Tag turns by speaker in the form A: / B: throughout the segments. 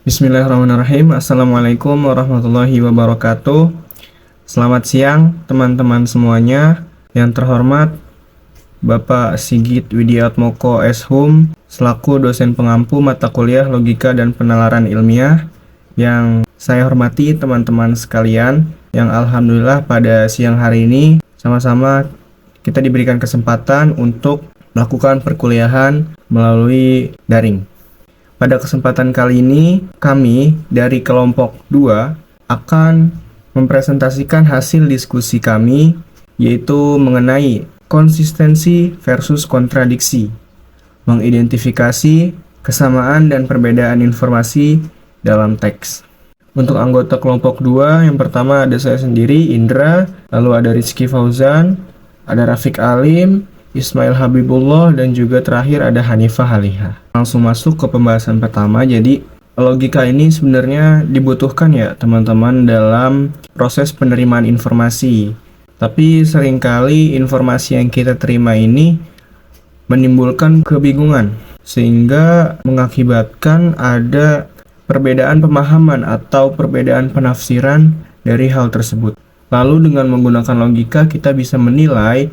A: Bismillahirrahmanirrahim. Assalamualaikum warahmatullahi wabarakatuh. Selamat siang teman-teman semuanya. Yang terhormat Bapak Sigit Widiatmoko S.Hum selaku dosen pengampu mata kuliah Logika dan Penalaran Ilmiah. Yang saya hormati teman-teman sekalian, yang alhamdulillah pada siang hari ini sama-sama kita diberikan kesempatan untuk melakukan perkuliahan melalui daring. Pada kesempatan kali ini, kami dari kelompok 2 akan mempresentasikan hasil diskusi kami, yaitu mengenai konsistensi versus kontradiksi, mengidentifikasi kesamaan dan perbedaan informasi dalam teks. Untuk anggota kelompok 2, yang pertama ada saya sendiri, Indra, lalu ada Rizky Fauzan, ada Rafiq Alim, Ismail Habibullah, dan juga terakhir ada Hanifah Haliha. Langsung masuk ke pembahasan pertama. Jadi logika ini sebenarnya dibutuhkan ya teman-teman dalam proses penerimaan informasi. Tapi seringkali informasi yang kita terima ini menimbulkan kebingungan, sehingga mengakibatkan ada perbedaan pemahaman atau perbedaan penafsiran dari hal tersebut. Lalu dengan menggunakan logika kita bisa menilai,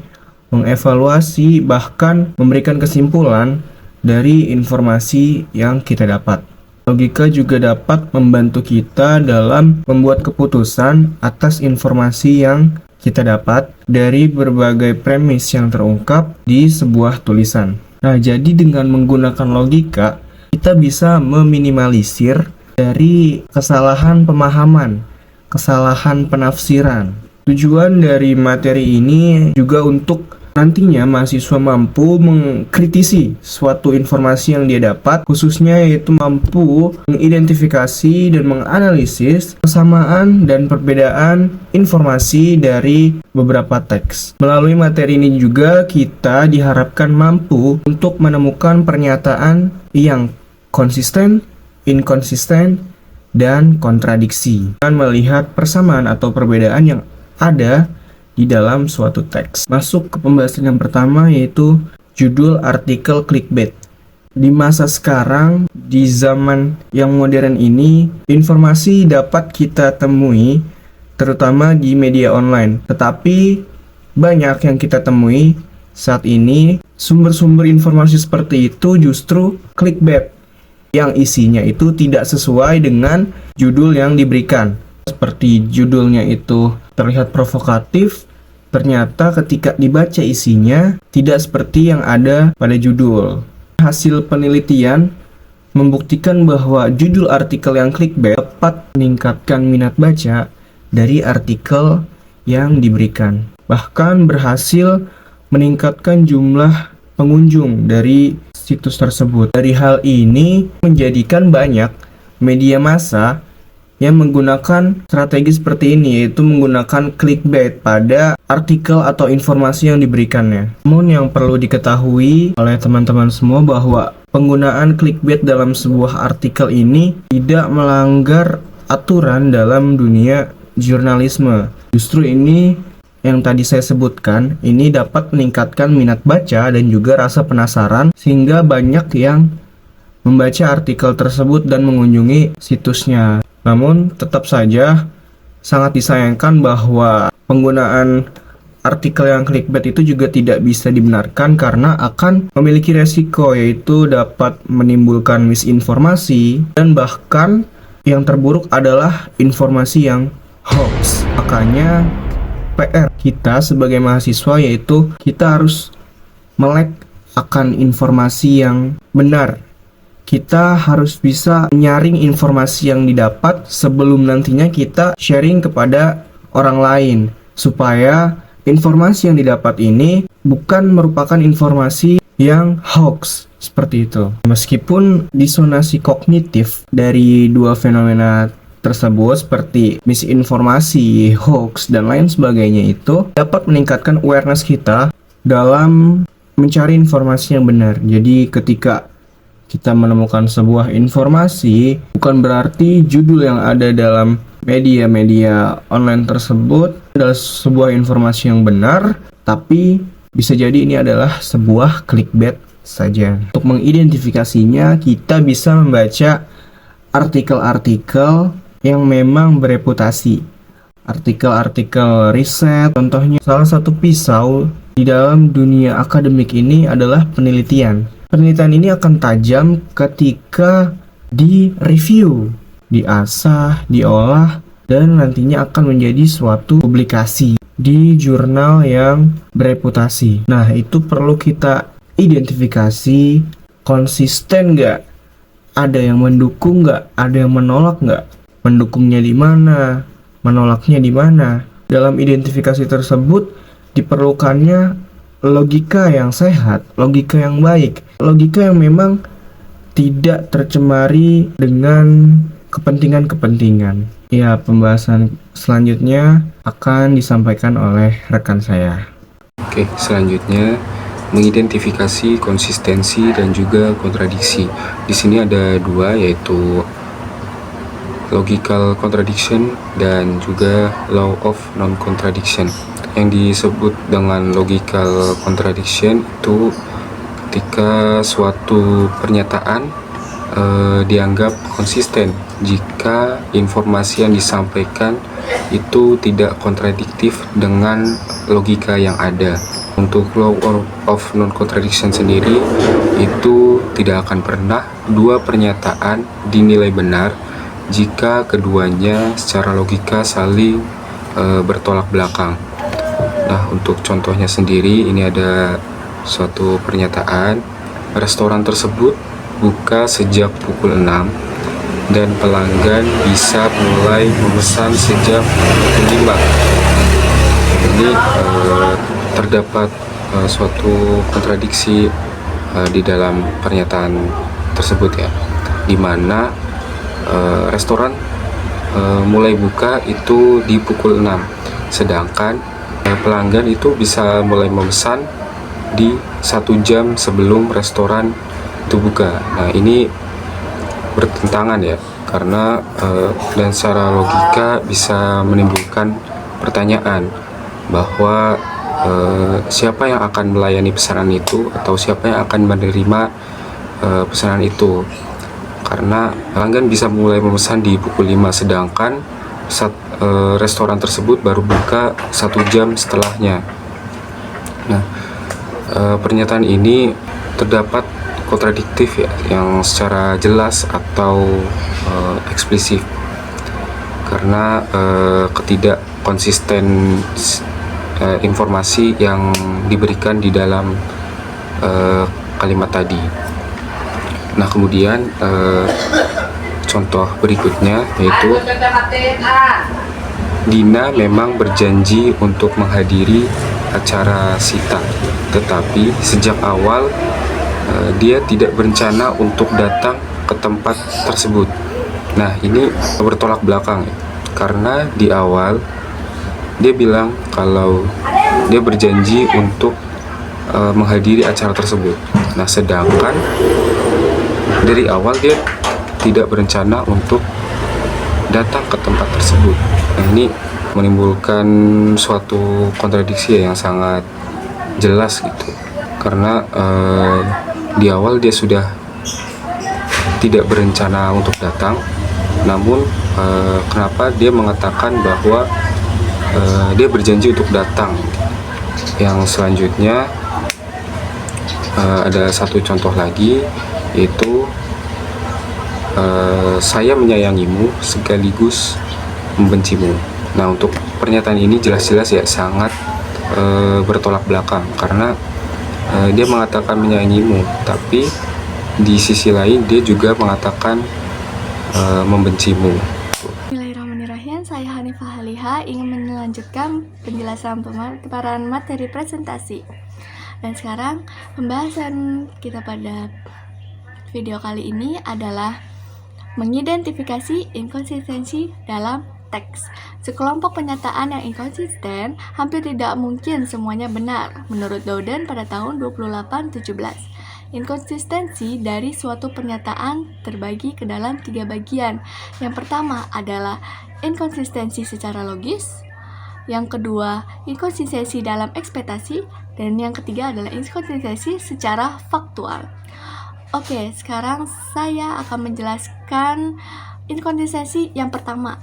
A: mengevaluasi, bahkan memberikan kesimpulan dari informasi yang kita dapat. Logika juga dapat membantu kita dalam membuat keputusan atas informasi yang kita dapat dari berbagai premis yang terungkap di sebuah tulisan. Nah, jadi dengan menggunakan logika, kita bisa meminimalisir dari kesalahan pemahaman, kesalahan penafsiran. Tujuan dari materi ini juga untuk nantinya mahasiswa mampu mengkritisi suatu informasi yang dia dapat, khususnya yaitu mampu mengidentifikasi dan menganalisis kesamaan dan perbedaan informasi dari beberapa teks. Melalui materi ini juga kita diharapkan mampu untuk menemukan pernyataan yang konsisten, inkonsisten, dan kontradiksi, dan melihat persamaan atau perbedaan yang ada di dalam suatu teks. Masuk ke pembahasan yang pertama, yaitu judul artikel clickbait. Di masa sekarang, di zaman yang modern ini, informasi dapat kita temui terutama di media online. Tetapi banyak yang kita temui saat ini, sumber-sumber informasi seperti itu justru clickbait, yang isinya itu tidak sesuai dengan judul yang diberikan. Seperti judulnya itu terlihat provokatif, ternyata ketika dibaca isinya tidak seperti yang ada pada judul. Hasil penelitian membuktikan bahwa judul artikel yang clickbait dapat meningkatkan minat baca dari artikel yang diberikan. Bahkan berhasil meningkatkan jumlah pengunjung dari situs tersebut. Dari hal ini menjadikan banyak media massa yang menggunakan strategi seperti ini, yaitu menggunakan clickbait pada artikel atau informasi yang diberikannya. Namun yang perlu diketahui oleh teman-teman semua bahwa penggunaan clickbait dalam sebuah artikel ini tidak melanggar aturan dalam dunia jurnalisme. Justru ini yang tadi saya sebutkan, ini dapat meningkatkan minat baca dan juga rasa penasaran, sehingga banyak yang membaca artikel tersebut dan mengunjungi situsnya. Namun tetap saja sangat disayangkan bahwa penggunaan artikel yang clickbait itu juga tidak bisa dibenarkan karena akan memiliki resiko, yaitu dapat menimbulkan misinformasi dan bahkan yang terburuk adalah informasi yang hoax. Makanya PR kita sebagai mahasiswa yaitu kita harus melek akan informasi yang benar. Kita harus bisa menyaring informasi yang didapat sebelum nantinya kita sharing kepada orang lain, supaya informasi yang didapat ini bukan merupakan informasi yang hoax seperti itu. Meskipun disonansi kognitif dari dua fenomena tersebut seperti misinformasi, hoax, dan lain sebagainya itu dapat meningkatkan awareness kita dalam mencari informasi yang benar. Jadi ketika kita menemukan sebuah informasi, bukan berarti judul yang ada dalam media-media online tersebut adalah sebuah informasi yang benar, tapi bisa jadi ini adalah sebuah clickbait saja. Untuk mengidentifikasinya, kita bisa membaca artikel-artikel yang memang bereputasi. Artikel-artikel riset, contohnya salah satu pisau di dalam dunia akademik ini adalah penelitian. Penelitian ini akan tajam ketika di-review, diasah, diolah, dan nantinya akan menjadi suatu publikasi di jurnal yang bereputasi. Nah, itu perlu kita identifikasi konsisten nggak? Ada yang mendukung nggak? Ada yang menolak nggak? Mendukungnya di mana? Menolaknya di mana? Dalam identifikasi tersebut diperlukannya logika yang sehat, logika yang baik, logika yang memang tidak tercemari dengan kepentingan-kepentingan. Ya, pembahasan selanjutnya akan disampaikan oleh rekan saya.
B: Oke, selanjutnya mengidentifikasi konsistensi dan juga kontradiksi. Di sini ada dua, yaitu logical contradiction dan juga law of non-contradiction. Yang disebut dengan logical contradiction itu ketika suatu pernyataan dianggap konsisten jika informasi yang disampaikan itu tidak kontradiktif dengan logika yang ada. Untuk law of non-contradiction sendiri itu tidak akan pernah dua pernyataan dinilai benar jika keduanya secara logika saling bertolak belakang. Nah, untuk contohnya sendiri, ini ada suatu pernyataan, restoran tersebut buka sejak pukul 6 dan pelanggan bisa mulai memesan sejak pukul 5. Ini terdapat suatu kontradiksi di dalam pernyataan tersebut ya, di mana restoran mulai buka itu di pukul 6, sedangkan pelanggan itu bisa mulai memesan di 1 jam sebelum restoran itu buka. Nah, ini bertentangan ya, karena dan secara logika bisa menimbulkan pertanyaan bahwa siapa yang akan melayani pesanan itu atau siapa yang akan menerima pesanan itu, karena pelanggan bisa mulai memesan di pukul 5, sedangkan restoran tersebut baru buka 1 jam setelahnya. Nah, pernyataan ini terdapat kontradiktif ya, yang secara jelas atau eksplisit, karena ketidak konsisten informasi yang diberikan di dalam kalimat tadi. Nah, kemudian contoh berikutnya yaitu Dina memang berjanji untuk menghadiri acara Sita, tetapi sejak awal dia tidak berencana untuk datang ke tempat tersebut. Nah, ini bertolak belakang ya, karena di awal dia bilang kalau dia berjanji untuk menghadiri acara tersebut. Nah, sedangkan dari awal dia tidak berencana untuk datang ke tempat tersebut. Nah, ini menimbulkan suatu kontradiksi yang sangat jelas gitu, karena di awal dia sudah tidak berencana untuk datang, namun kenapa dia mengatakan bahwa dia berjanji untuk datang. Yang selanjutnya ada satu contoh lagi, yaitu saya menyayangimu sekaligus membencimu. Nah, untuk pernyataan ini jelas-jelas ya sangat bertolak belakang, karena dia mengatakan menyayangimu, tapi di sisi lain dia juga mengatakan membencimu.
C: Bismillahirrahmanirrahim. Saya Hanifah Haliha ingin melanjutkan penjelasan pemaparan materi presentasi. Dan sekarang pembahasan kita pada video kali ini adalah mengidentifikasi inkonsistensi dalam teks. Sekelompok pernyataan yang inkonsisten hampir tidak mungkin semuanya benar, menurut Dowden pada tahun 2817. Inkonsistensi dari suatu pernyataan terbagi ke dalam 3 bagian. Yang pertama adalah inkonsistensi secara logis, yang kedua inkonsistensi dalam ekspektasi, dan yang ketiga adalah inkonsistensi secara faktual. Oke, sekarang saya akan menjelaskan inkonsistensi yang pertama,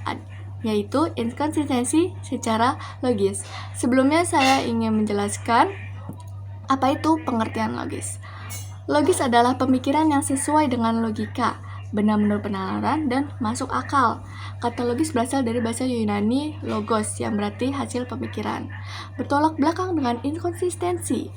C: yaitu inkonsistensi secara logis. Sebelumnya saya ingin menjelaskan apa itu pengertian logis. Logis adalah pemikiran yang sesuai dengan logika, benar menurut penalaran dan masuk akal. Kata logis berasal dari bahasa Yunani logos yang berarti hasil pemikiran. Bertolak belakang dengan inkonsistensi.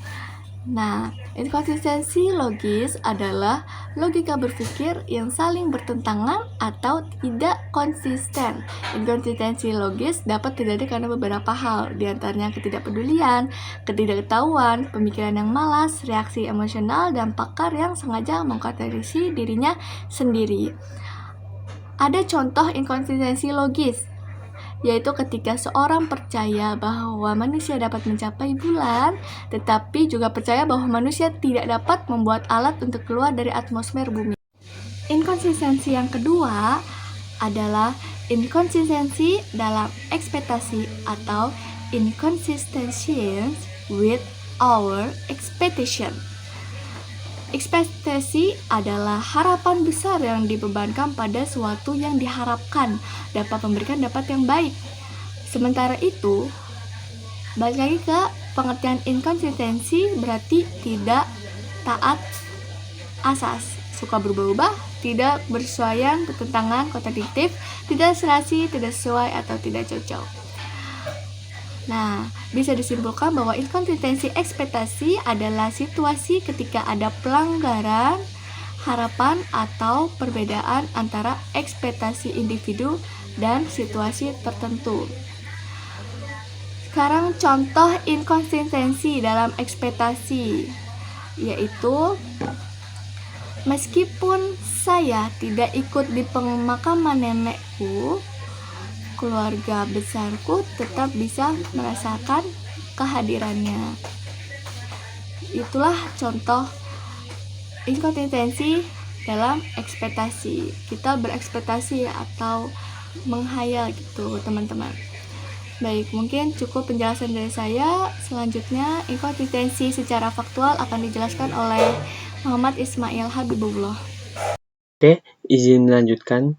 C: Nah, inkonsistensi logis adalah logika berpikir yang saling bertentangan atau tidak konsisten. Inkonsistensi logis dapat terjadi karena beberapa hal, diantaranya ketidakpedulian, ketidaktahuan, pemikiran yang malas, reaksi emosional, dan pakar yang sengaja mengkontradiksi dirinya sendiri. Ada contoh inkonsistensi logis, yaitu ketika seorang percaya bahwa manusia dapat mencapai bulan, tetapi juga percaya bahwa manusia tidak dapat membuat alat untuk keluar dari atmosfer bumi. Inkonsistensi yang kedua adalah inkonsistensi dalam ekspektasi atau inconsistencies with our expectation. Ekspektasi adalah harapan besar yang dibebankan pada sesuatu yang diharapkan dapat memberikan dapat yang baik. Sementara itu, balik lagi ke pengertian inkonsistensi berarti tidak taat asas, suka berubah-ubah, tidak bersesuaian, bertentangan, kontradiktif, tidak serasi, tidak sesuai, atau tidak cocok. Nah, bisa disimpulkan bahwa inkonsistensi ekspektasi adalah situasi ketika ada pelanggaran harapan atau perbedaan antara ekspektasi individu dan situasi tertentu. Sekarang contoh inkonsistensi dalam ekspektasi, yaitu meskipun saya tidak ikut di pemakaman nenekku, keluarga besarku tetap bisa merasakan kehadirannya. Itulah contoh inkonsistensi dalam ekspektasi. Kita berekspektasi atau menghayal gitu, teman-teman. Baik, mungkin cukup penjelasan dari saya. Selanjutnya, inkonsistensi secara faktual akan dijelaskan oleh Muhammad Ismail Habibullah.
D: Oke, izin melanjutkan.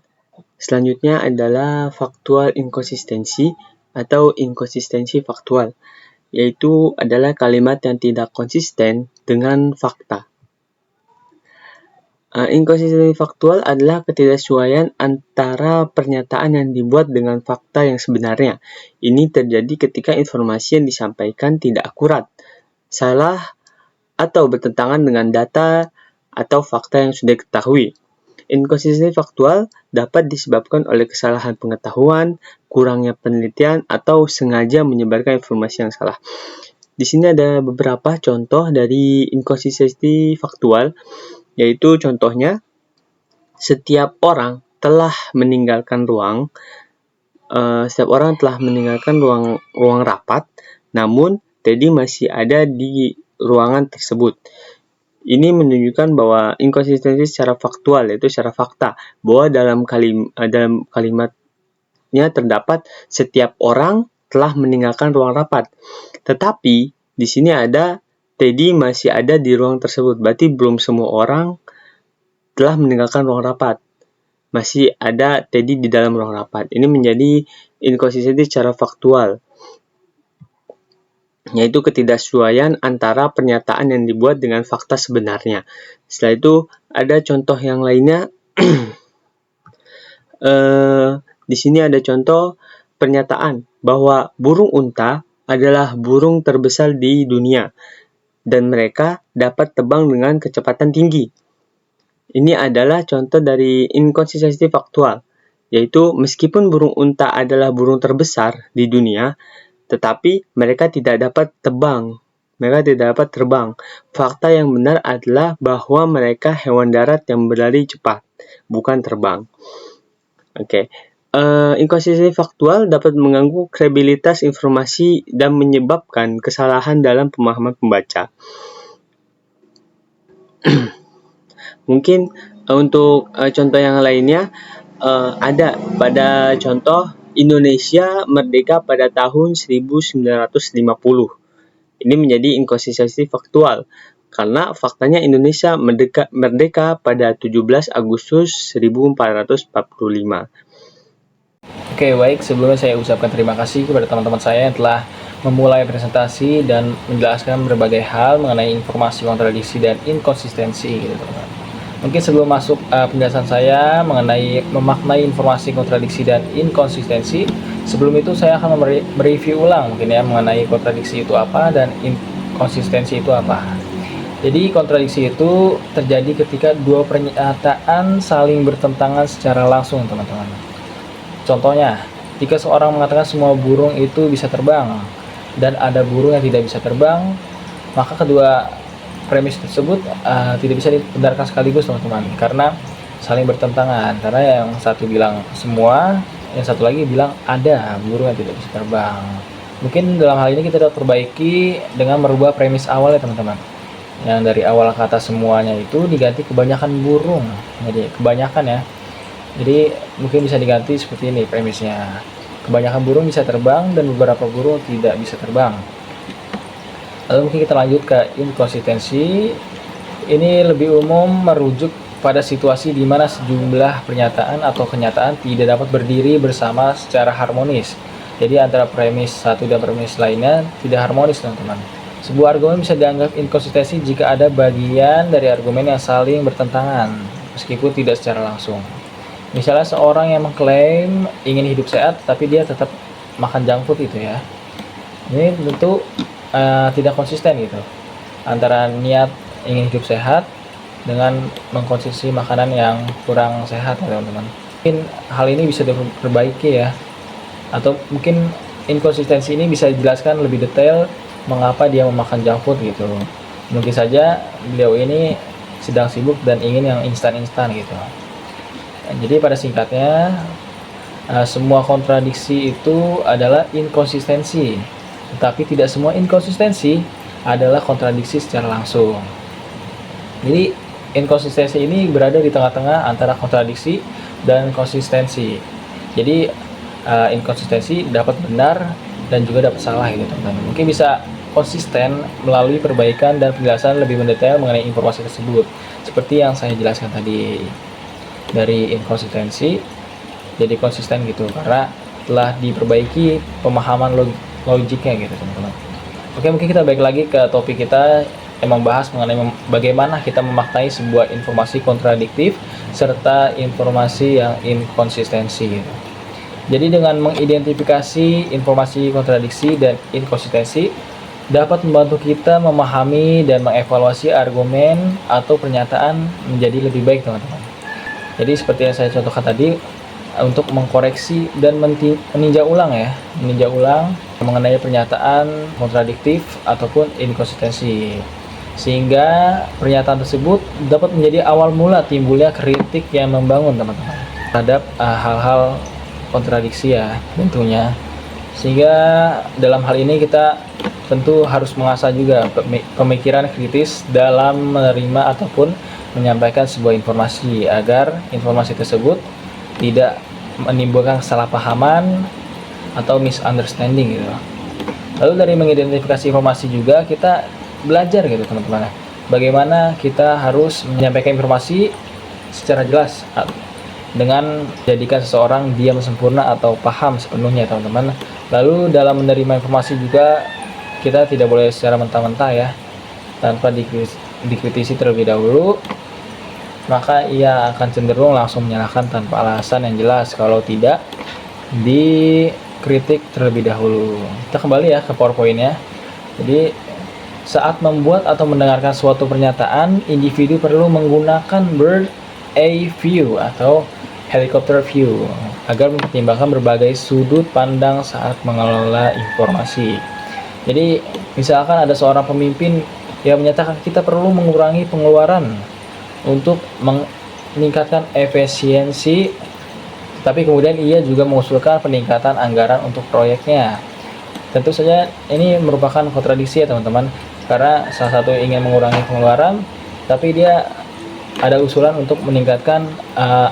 D: Selanjutnya adalah faktual inkonsistensi atau inkonsistensi faktual, yaitu adalah kalimat yang tidak konsisten dengan fakta. Inkonsistensi faktual adalah ketidaksesuaian antara pernyataan yang dibuat dengan fakta yang sebenarnya. Ini terjadi ketika informasi yang disampaikan tidak akurat, salah, atau bertentangan dengan data atau fakta yang sudah diketahui. Inkonsistensi faktual dapat disebabkan oleh kesalahan pengetahuan, kurangnya penelitian, atau sengaja menyebarkan informasi yang salah. Di sini ada beberapa contoh dari inkonsistensi faktual, yaitu contohnya, setiap orang telah meninggalkan ruang rapat, namun Teddy masih ada di ruangan tersebut. Ini menunjukkan bahwa inkonsistensi secara faktual, yaitu secara fakta, bahwa dalam kalimatnya terdapat setiap orang telah meninggalkan ruang rapat. Tetapi di sini ada Teddy masih ada di ruang tersebut, berarti belum semua orang telah meninggalkan ruang rapat. Masih ada Teddy di dalam ruang rapat. Ini menjadi inkonsistensi secara faktual, yaitu ketidaksesuaian antara pernyataan yang dibuat dengan fakta sebenarnya. Setelah itu ada contoh yang lainnya. Di sini ada contoh pernyataan bahwa burung unta adalah burung terbesar di dunia dan mereka dapat terbang dengan kecepatan tinggi. Ini adalah contoh dari inkonsistensi faktual, yaitu meskipun burung unta adalah burung terbesar di dunia, tetapi mereka tidak dapat terbang. Fakta yang benar adalah bahwa mereka hewan darat yang berlari cepat, bukan terbang. Inkonsistensi faktual dapat mengganggu kredibilitas informasi dan menyebabkan kesalahan dalam pemahaman pembaca. Mungkin untuk contoh yang lainnya, ada pada contoh Indonesia merdeka pada tahun 1950. Ini menjadi inkonsistensi faktual karena faktanya Indonesia merdeka pada 17 Agustus 1445.
A: Oke, baik. Sebelumnya saya ucapkan terima kasih kepada teman-teman saya yang telah memulai presentasi dan menjelaskan berbagai hal mengenai informasi kontradiksi dan inkonsistensi gitu, teman-teman. Mungkin sebelum masuk penjelasan saya mengenai memaknai informasi kontradiksi dan inkonsistensi, sebelum itu saya akan mereview ulang mungkin ya mengenai kontradiksi itu apa dan inkonsistensi itu apa. Jadi kontradiksi itu terjadi ketika dua pernyataan saling bertentangan secara langsung, teman-teman. Contohnya, jika seorang mengatakan semua burung itu bisa terbang dan ada burung yang tidak bisa terbang, maka kedua premis tersebut tidak bisa dibenarkan sekaligus, teman-teman, karena saling bertentangan. Karena yang satu bilang semua, yang satu lagi bilang ada burung yang tidak bisa terbang. Mungkin dalam hal ini kita dapat perbaiki dengan merubah premis awal ya, teman-teman. Yang dari awal kata semuanya itu diganti kebanyakan burung. Jadi kebanyakan ya. Jadi mungkin bisa diganti seperti ini premisnya. Kebanyakan burung bisa terbang dan beberapa burung tidak bisa terbang. Lalu mungkin kita lanjut ke inkonsistensi. Ini lebih umum merujuk pada situasi di mana sejumlah pernyataan atau kenyataan tidak dapat berdiri bersama secara harmonis. Jadi antara premis satu dan premis lainnya tidak harmonis, teman-teman. Sebuah argumen bisa dianggap inkonsistensi jika ada bagian dari argumen yang saling bertentangan, meskipun tidak secara langsung. Misalnya seorang yang mengklaim ingin hidup sehat, tapi dia tetap makan junk food itu ya. Ini tentu tidak konsisten gitu. Antara niat ingin hidup sehat dengan mengkonsumsi makanan yang kurang sehat ya, teman-teman. Mungkin hal ini bisa diperbaiki ya. Atau mungkin inkonsistensi ini bisa dijelaskan lebih detail mengapa dia memakan junk food gitu. Mungkin saja beliau ini sedang sibuk dan ingin yang instan-instan gitu. Jadi pada singkatnya, semua kontradiksi itu adalah inkonsistensi, tetapi tidak semua inkonsistensi adalah kontradiksi secara langsung. Jadi inkonsistensi ini berada di tengah-tengah antara kontradiksi dan konsistensi. Jadi inkonsistensi dapat benar dan juga dapat salah gitu, teman-teman. Mungkin bisa konsisten melalui perbaikan dan penjelasan lebih mendetail mengenai informasi tersebut, seperti yang saya jelaskan tadi. Dari inkonsistensi jadi konsisten gitu karena telah diperbaiki pemahaman logiknya gitu, teman-teman. Oke, mungkin kita balik lagi ke topik kita yang membahas mengenai bagaimana kita memaknai sebuah informasi kontradiktif serta informasi yang inkonsistensi gitu. Jadi dengan mengidentifikasi informasi kontradiksi dan inkonsistensi dapat membantu kita memahami dan mengevaluasi argumen atau pernyataan menjadi lebih baik, teman-teman. Jadi seperti yang saya contohkan tadi, untuk mengkoreksi dan meninjau ulang mengenai pernyataan kontradiktif ataupun inkonsistensi, sehingga pernyataan tersebut dapat menjadi awal mula timbulnya kritik yang membangun, teman-teman, terhadap hal-hal kontradiksi ya tentunya. Sehingga dalam hal ini kita tentu harus mengasah juga pemikiran kritis dalam menerima ataupun menyampaikan sebuah informasi agar informasi tersebut tidak menimbulkan kesalahpahaman atau misunderstanding gitu. Lalu dari mengidentifikasi informasi juga kita belajar gitu, teman-teman, bagaimana kita harus menyampaikan informasi secara jelas dengan jadikan seseorang diam sempurna atau paham sepenuhnya, teman-teman. Lalu dalam menerima informasi juga kita tidak boleh secara mentah-mentah ya, tanpa dikritisi terlebih dahulu, maka ia akan cenderung langsung menyalahkan tanpa alasan yang jelas kalau tidak dikritik terlebih dahulu. Kita kembali ya ke PowerPoint-nya. Jadi saat membuat atau mendengarkan suatu pernyataan, individu perlu menggunakan bird eye view atau helicopter view agar mempertimbangkan berbagai sudut pandang saat mengelola informasi. Jadi misalkan ada seorang pemimpin yang menyatakan kita perlu mengurangi pengeluaran untuk meningkatkan efisiensi, tapi kemudian ia juga mengusulkan peningkatan anggaran untuk proyeknya. Tentu saja ini merupakan kontradiksi ya, teman-teman, karena salah satu ingin mengurangi pengeluaran, tapi dia ada usulan untuk meningkatkan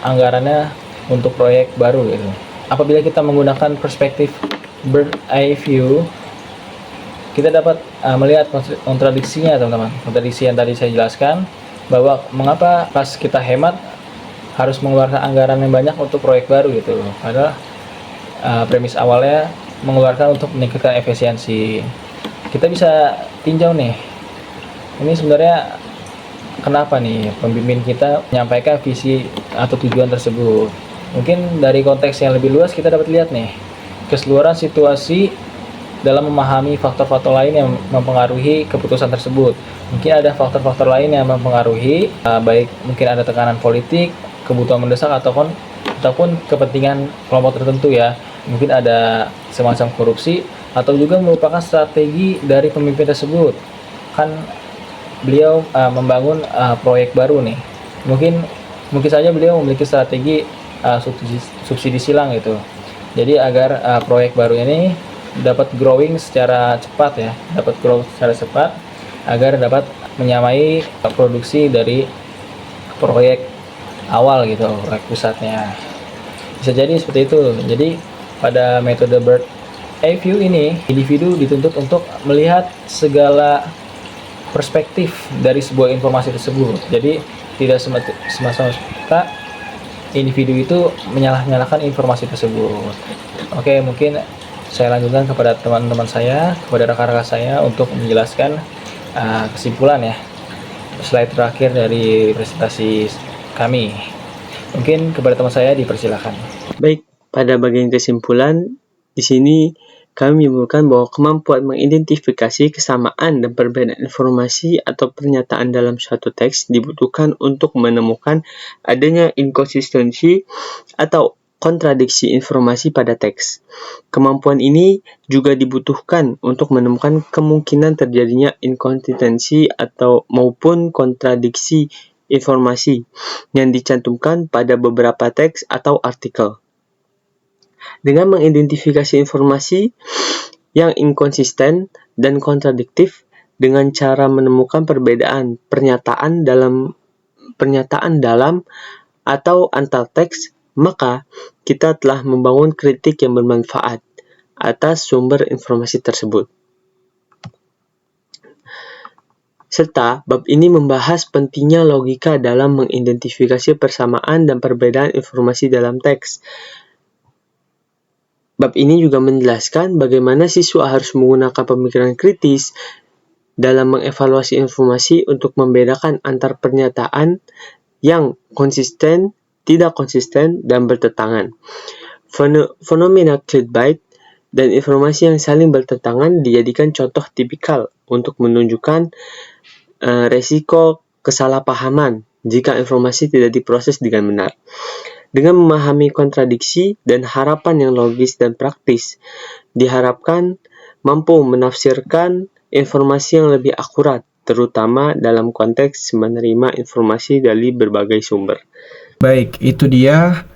A: anggarannya untuk proyek baru gitu. Apabila kita menggunakan perspektif bird eye view,
E: kita dapat melihat kontradiksinya, teman-teman. Kontradiksi yang tadi saya jelaskan, bahwa mengapa pas kita hemat harus mengeluarkan anggaran yang banyak untuk proyek baru gitu. Padahal premis awalnya mengeluarkan untuk meningkatkan efisiensi. Kita bisa tinjau nih, ini sebenarnya kenapa nih pembimbing kita menyampaikan visi atau tujuan tersebut. Mungkin dari konteks yang lebih luas kita dapat lihat nih keseluruhan situasi dalam memahami faktor-faktor lain yang mempengaruhi keputusan tersebut. Mungkin ada faktor-faktor lain yang mempengaruhi, baik mungkin ada tekanan politik, kebutuhan mendesak, ataupun kepentingan kelompok tertentu ya. Mungkin ada semacam korupsi, atau juga merupakan strategi dari pemimpin tersebut. Kan beliau membangun proyek baru nih. Mungkin saja beliau memiliki strategi subsidi silang gitu. Jadi agar proyek baru ini dapat growing secara cepat ya, agar dapat menyamai produksi dari proyek awal gitu, proyek pusatnya. Bisa jadi seperti itu. Jadi pada metode bird eye view ini, individu dituntut untuk melihat segala perspektif dari sebuah informasi tersebut. Jadi tidak semata-mata individu itu menyalahkan informasi tersebut. Oke, mungkin saya lanjutkan kepada teman-teman saya, kepada rekan-rekan saya untuk menjelaskan kesimpulan ya. Slide terakhir dari presentasi kami. Mungkin kepada teman saya dipersilakan.
D: Baik, pada bagian kesimpulan di sini kami menyimpulkan bahwa kemampuan mengidentifikasi kesamaan dan perbedaan informasi atau pernyataan dalam suatu teks dibutuhkan untuk menemukan adanya inkonsistensi atau kontradiksi informasi pada teks. Kemampuan ini juga dibutuhkan untuk menemukan kemungkinan terjadinya inkonsistensi atau maupun kontradiksi informasi yang dicantumkan pada beberapa teks atau artikel. Dengan mengidentifikasi informasi yang inkonsisten dan kontradiktif dengan cara menemukan perbedaan pernyataan dalam atau antar teks, maka kita telah membangun kritik yang bermanfaat atas sumber informasi tersebut. Serta bab ini membahas pentingnya logika dalam mengidentifikasi persamaan dan perbedaan informasi dalam teks. Bab ini juga menjelaskan bagaimana siswa harus menggunakan pemikiran kritis dalam mengevaluasi informasi untuk membedakan antar pernyataan yang konsisten, tidak konsisten, dan bertentangan. Fenomena clickbait dan informasi yang saling bertentangan dijadikan contoh tipikal untuk menunjukkan resiko kesalahpahaman jika informasi tidak diproses dengan benar. Dengan memahami kontradiksi dan harapan yang logis dan praktis, diharapkan mampu menafsirkan informasi yang lebih akurat, terutama dalam konteks menerima informasi dari berbagai sumber.
A: Baik, itu dia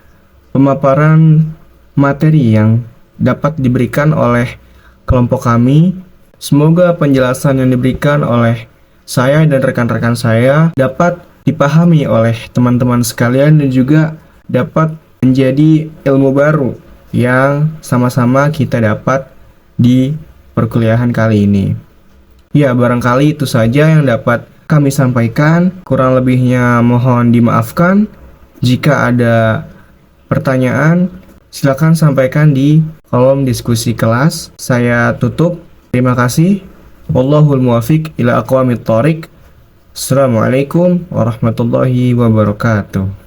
A: pemaparan materi yang dapat diberikan oleh kelompok kami. Semoga penjelasan yang diberikan oleh saya dan rekan-rekan saya dapat dipahami oleh teman-teman sekalian dan juga dapat menjadi ilmu baru yang sama-sama kita dapat di perkuliahan kali ini. Ya, barangkali itu saja yang dapat kami sampaikan. Kurang lebihnya mohon dimaafkan. Jika ada pertanyaan, silakan sampaikan di kolom diskusi kelas. Saya tutup. Terima kasih. Wallahul muwafiq ila aqwamit thoriq. Assalamualaikum warahmatullahi wabarakatuh.